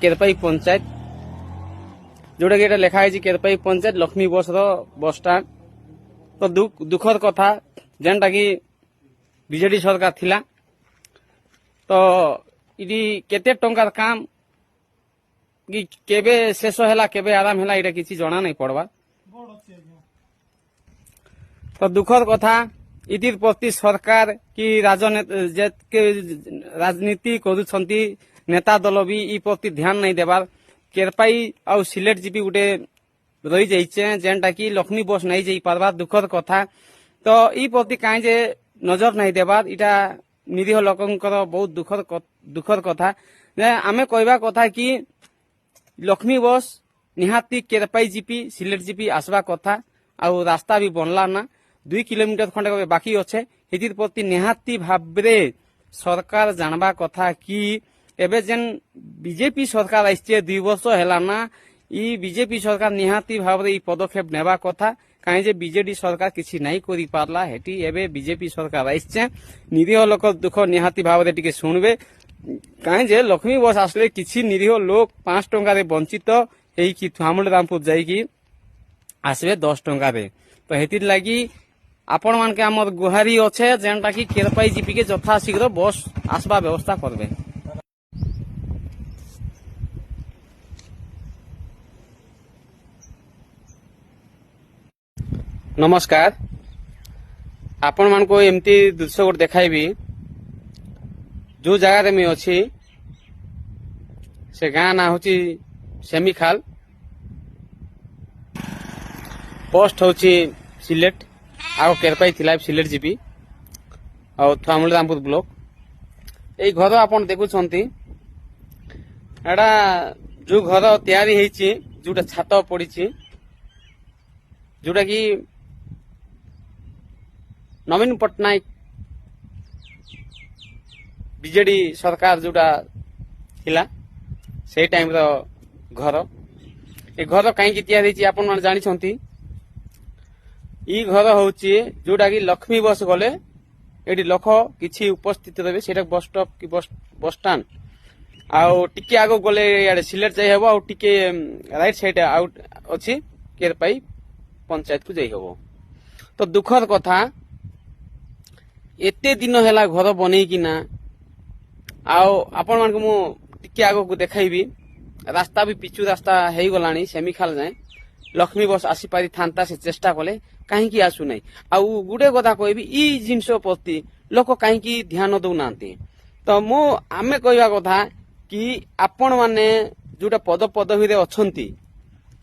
केरपाई पंचायत जोटा कि लिखा है केरपाई पंचायत लक्ष्मी बस बस स्टाण्ड तो दुखद कथा जेनटा कि बीजेडी सरकार थिला तो इडी केते टंकार काम कि केबे शेष हैला केबे आराम हैला इटा किछि जणा नहीं पड़वा तो दुखद कथा इतिर प्रति सरकार की राजनीति करुछंती नेता दल भी ई प्रति ध्यान नहीं देबार केरपाई आउ सिलेट जीपी गुटे रही जाइछे जेनटा कि लक्ष्मी बस नहीं जाई पारबार दुखद कथा तो ई प्रति काई जे नजर नहीं देबार इटा निरीह लोकंकर बहुत दुखद कथा आमे कहबा कथा कि लक्ष्मी बस निहाती केरपाई जीपी सिलेट जीपी आसवा कथा आउ रास्ता भी बनला ना 2 किलोमीटर खंडे बाकी अच्छे इतिर प्रति निहाती भाबरे सरकार जानबा कथा कि एबे जेन बीजेपी सरकार आइछे 2 वर्ष हैला ना ई बीजेपी सरकार निहाती भाबरे ई पदक्षेप नेबा कथा काहे जे बीजेडी सरकार किछि नहीं करि पारला हेटी एबे बीजेपी सरकार आइछे निरीह लोक दुख निहाती भाबरे टिके सुनबे काहे जे लक्ष्मी बस आसले किछि निरीह लोक 5 टंका रे वंचित हेई कि थामुल रामपुर जाई कि आसबे 10 टंका रे तो हेतिर लागि आपण मान के हमर गुहारी अच्छे जेनटा कि केरपाई जीपी के यथा शीघ्र बस आसबा व्यवस्था करबे। नमस्कार आपण मान को एमती दृश्य गोटे देखाइबी जो जगह में अच्छी से गाँ ना होची सेमीखाल पोस्ट होची सिलेट आग केरपाई थिला सिलेट जीपी और थामुल रामपुर ब्लॉक ए घर आपण देखुछंती एडा जो घर तैयारी हेची जोटा छात पड़ीची जोटा कि नवीन पट्टनायक बीजेडी सरकार जोटा थिला से टाइम रो घर ए घर कहीं तैयारी हेची आपण माने जानि छंती ई घर होची जोटा कि लक्ष्मी बस गले एडी लोक किछि उपस्थित रहे सेटा बस स्टॉप की बस स्टैंड आउ टिके आगो गले याडे सिलेट जाई हेबो आउ टिके राइट साइड आउट अछि केरपाई पंचायत को जाई हेबो तो दुखद कथा एते दिन हैला घर बनै कि ना आउ आपण मान को मु टिके आगो को देखाइबी रास्ता भी पिचु रास्ता हेई गलानी सेमीखाल जाए लक्ष्मी बस आसी पारि थांता से चेष्टा कले कहीं की आसु नहीं आउ गुडे कथा कहबी ई जिंस प्रति लोक कहीं की ध्यान दउ नांती तो मो आमे कहबा कथा कि आपण माने जोटा पद पदवी रे अछंती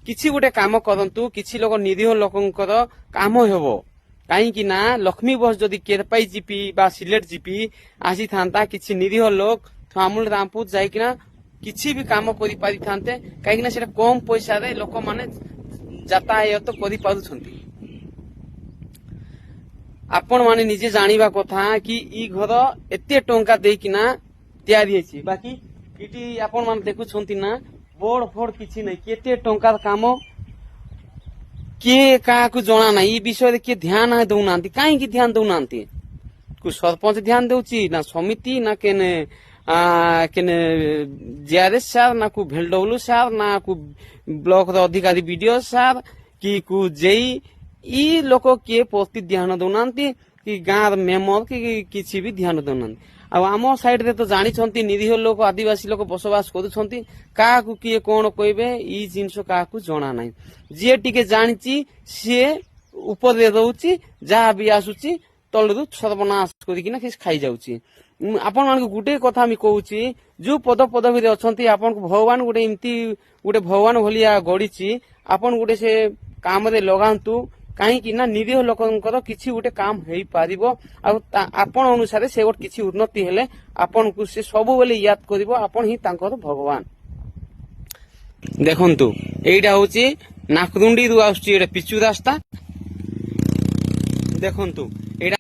किछि गुटे काम करंतु किछि लोक निरीह लोकंकर काम हेबो कहीं की ना लक्ष्मी बस जदि केरपाई जीपी बा सिलेट जीपी आसी थांता किछि निरीह लोक थामुल रामपुर जाई किना किछि भी काम करि पारि थांते कहीं ना सेटा कम पैसा रे लोक माने यातायात करि पारुछंती आपण माने निजे जानिबा कथा कि ई घर एते टंका देई किना तैयारी हेछि बाकी इटी आपण माने देखुछंती ना बोर्ड फोर्ड किछि नै केते टंकार काम के काकू जणा नै ई विषय रे के ध्यान दउनांती काहे कि ध्यान दउनांती को सरपंच ध्यान देउची ना समिति ना केने जेआरएस सार ना को भेलडब्ल्यू सार ना को ब्लॉक रो अधिकारी बीडीओ सार कि को जेई ई लोक किए प्रति ध्यान दउनांती कि गाँव मेम्बर कि किछि भी ध्यान दउनांती आ आम साइड रे तो जानी छंती निरीह लोक आदिवासी लोक बसवास करूछंती काकू किए कोन कहबे ई जिंस काकू जणा नै जे टिके जानिची से ऊपर रे रहउची जा भी आसुची तळरु सर्वनाश करी किना किस खाई जाउची आपण मान गुटे कथा मी कहूची जो पद पदवी रे अछंती आपण को भगवान गुटे इमती गुटे भगवान भलिया गडीची आपण गुटे से काम रे लगांतु कहीं कि ना निरीह लोकंकर किछि गुटे काम हेई पारिबो आपण अनुसार से गोट किछि उन्नति हेले आपण को से सबु बेले याद करिवो आपण ही तांकर भगवान देखंतु एइडा होची नाकरुंडी रु आउची एटा पिचु रास्ता देखंतु एडा